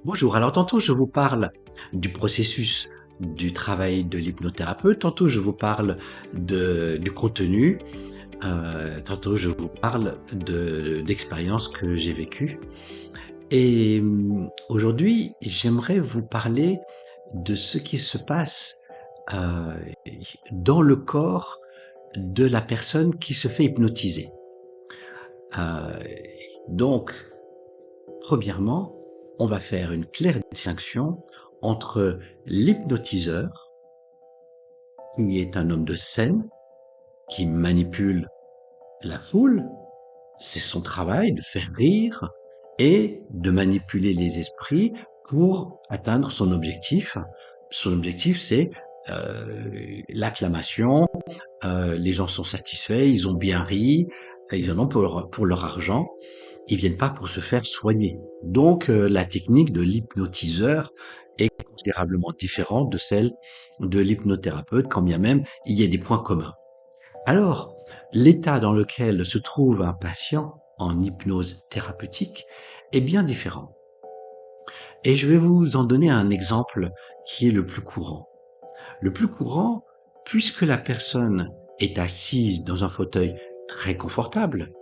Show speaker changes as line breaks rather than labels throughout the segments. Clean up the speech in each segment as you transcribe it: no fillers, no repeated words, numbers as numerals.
Bonjour, alors tantôt je vous parle du processus du travail de l'hypnothérapeute, tantôt je vous parle du contenu, tantôt je vous parle d'expériences que j'ai vécues. Et aujourd'hui, j'aimerais vous parler de ce qui se passe euh, dans le corps de la personne qui se fait hypnotiser. Euh, donc, Premièrement, on va faire une claire distinction entre l'hypnotiseur, qui est un homme de scène, qui manipule la foule, c'est son travail de faire rire et de manipuler les esprits pour atteindre son objectif. Son objectif, c'est l'acclamation, les gens sont satisfaits, ils ont bien ri, ils en ont pour leur argent, ils viennent pas pour se faire soigner. Donc la technique de l'hypnotiseur est considérablement différente de celle de l'hypnothérapeute, quand bien même il y a des points communs. Alors, l'état dans lequel se trouve un patient en hypnose thérapeutique est bien différent. Et je vais vous en donner un exemple qui est le plus courant. Le plus courant, puisque la personne est assise dans un fauteuil très confortable,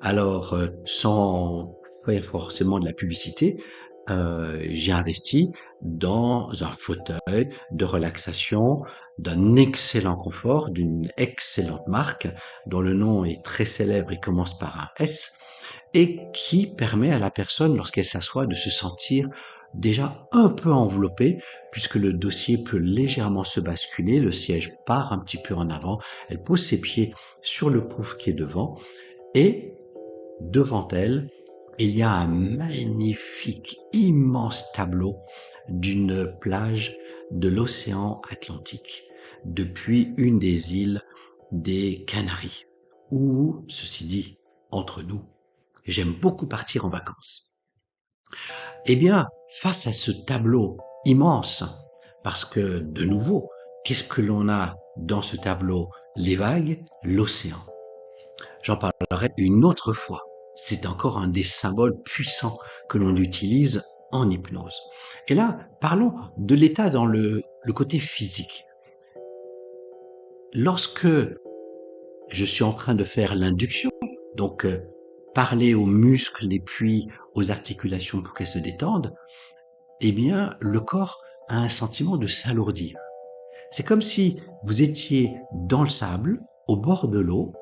alors sans faire forcément de la publicité, j'ai investi dans un fauteuil de relaxation d'un excellent confort, d'une excellente marque dont le nom est très célèbre et commence par un S, et qui permet à la personne, lorsqu'elle s'assoit, de se sentir déjà un peu enveloppée, puisque le dossier peut légèrement se basculer, le siège part un petit peu en avant, elle pose ses pieds sur le pouf qui est devant, et devant elle, il y a un magnifique, immense tableau d'une plage de l'océan Atlantique, depuis une des îles des Canaries, où, ceci dit, entre nous, j'aime beaucoup partir en vacances. Eh bien, face à ce tableau immense, parce que, de nouveau, qu'est-ce que l'on a dans ce tableau? Les vagues, l'océan. J'en parlerai une autre fois. C'est encore un des symboles puissants que l'on utilise en hypnose. Et là, parlons de l'état dans le côté physique. Lorsque je suis en train de faire l'induction, donc parler aux muscles et puis aux articulations pour qu'elles se détendent, eh bien, le corps a un sentiment de s'alourdir. C'est comme si vous étiez dans le sable, au bord de l'eau,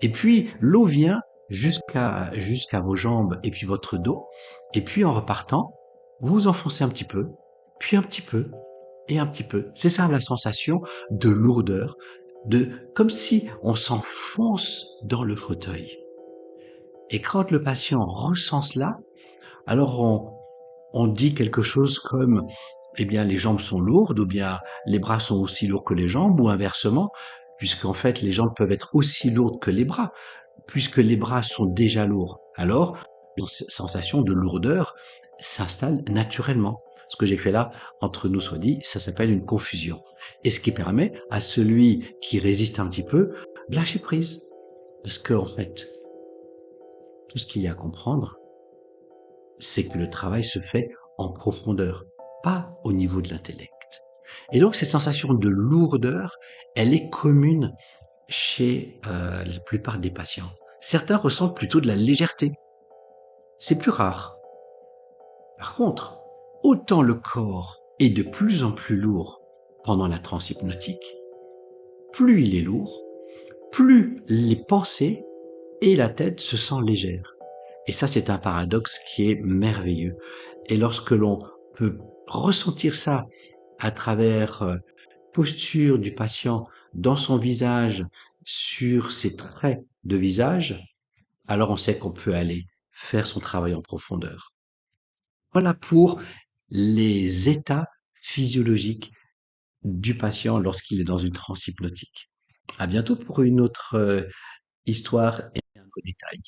et puis l'eau vient jusqu'à vos jambes et puis votre dos, et puis en repartant, vous vous enfoncez un petit peu, puis un petit peu, et un petit peu. C'est ça la sensation de lourdeur, de comme si on s'enfonce dans le fauteuil. Et quand le patient ressent cela, alors on dit quelque chose comme eh bien les jambes sont lourdes ou bien les bras sont aussi lourds que les jambes ou inversement, puisqu'en fait les jambes peuvent être aussi lourdes que les bras, puisque les bras sont déjà lourds. Alors, une sensation de lourdeur s'installe naturellement. Ce que j'ai fait là, entre nous soit dit, ça s'appelle une confusion. Et ce qui permet à celui qui résiste un petit peu, de lâcher prise. Parce qu'en fait, tout ce qu'il y a à comprendre, c'est que le travail se fait en profondeur, pas au niveau de l'intellect. Et donc cette sensation de lourdeur, elle est commune chez la plupart des patients. Certains ressentent plutôt de la légèreté. C'est plus rare. Par contre, autant le corps est de plus en plus lourd pendant la transe hypnotique, plus il est lourd, plus les pensées et la tête se sentent légères. Et ça, c'est un paradoxe qui est merveilleux. Et lorsque l'on peut ressentir ça à travers posture du patient dans son visage, sur ses traits de visage, alors on sait qu'on peut aller faire son travail en profondeur. Voilà pour les états physiologiques du patient lorsqu'il est dans une transe hypnotique. À bientôt pour une autre histoire et un autre détail.